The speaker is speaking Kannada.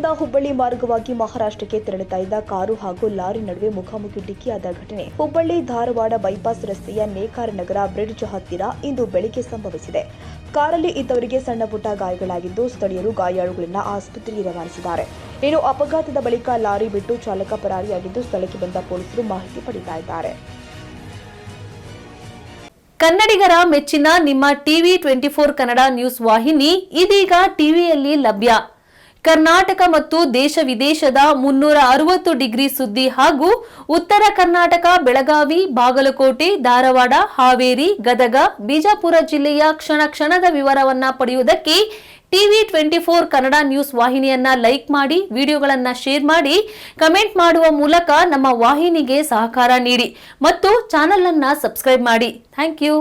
ಬೆಂಗಳೂರಿನಿಂದ ಹುಬ್ಬಳ್ಳಿ ಮಾರ್ಗವಾಗಿ ಮಹಾರಾಷ್ಟ್ರಕ್ಕೆ ತೆರಳುತ್ತಾ ಇದ್ದ ಕಾರು ಹಾಗೂ ಲಾರಿ ನಡುವೆ ಮುಖಾಮುಖಿ ಡಿಕ್ಕಿಯಾದ ಘಟನೆ ಹುಬ್ಬಳ್ಳಿ ಧಾರವಾಡ ಬೈಪಾಸ್ ರಸ್ತೆಯ ನೇಕಾರ ನಗರ ಬ್ರಿಡ್ಜ್ ಹತ್ತಿರ ಇಂದು ಬೆಳಗ್ಗೆ ಸಂಭವಿಸಿದೆ. ಕಾರಲ್ಲಿ ಇದ್ದವರಿಗೆ ಸಣ್ಣಪುಟ್ಟ ಗಾಯಗಳಾಗಿದ್ದು, ಸ್ಥಳೀಯರು ಗಾಯಾಳುಗಳನ್ನು ಆಸ್ಪತ್ರೆಗೆ ರವಾನಿಸಿದ್ದಾರೆ. ಇನ್ನು ಅಪಘಾತದ ಬಳಿಕ ಲಾರಿ ಬಿಟ್ಟು ಚಾಲಕ ಪರಾರಿಯಾಗಿದ್ದು, ಸ್ಥಳಕ್ಕೆ ಬಂದ ಪೊಲೀಸರು ಮಾಹಿತಿ ಪಡೆದಿದ್ದಾರೆ. ಕನ್ನಡಿಗರ ಮೆಚ್ಚಿನ ನಿಮ್ಮ ಟಿವಿ 24 ಕನ್ನಡ ನ್ಯೂಸ್ ವಾಹಿನಿ ಇದೀಗ ಟಿವಿಯಲ್ಲಿ ಲಭ್ಯ. ಕರ್ನಾಟಕ ಮತ್ತು ದೇಶ ವಿದೇಶದ 360 ಡಿಗ್ರಿ ಸುದ್ದಿ ಹಾಗೂ ಉತ್ತರ ಕರ್ನಾಟಕ, ಬೆಳಗಾವಿ, ಬಾಗಲಕೋಟೆ, ಧಾರವಾಡ, ಹಾವೇರಿ, ಗದಗ, ಬಿಜಾಪುರ ಜಿಲ್ಲೆಯ ಕ್ಷಣ ಕ್ಷಣದ ವಿವರವನ್ನ ಪಡೆಯುವುದಕ್ಕೆ ಟಿವಿ 24 ಕನ್ನಡ ನ್ಯೂಸ್ ವಾಹಿನಿಯನ್ನ ಲೈಕ್ ಮಾಡಿ, ವಿಡಿಯೋಗಳನ್ನ ಶೇರ್ ಮಾಡಿ, ಕಮೆಂಟ್ ಮಾಡುವ ಮೂಲಕ ನಮ್ಮ ವಾಹಿನಿಗೆ ಸಹಕಾರ ನೀಡಿ ಮತ್ತು ಚಾನೆಲ್ ಅನ್ನ ಸಬ್ಸ್ಕ್ರೈಬ್ ಮಾಡಿ. Thank you.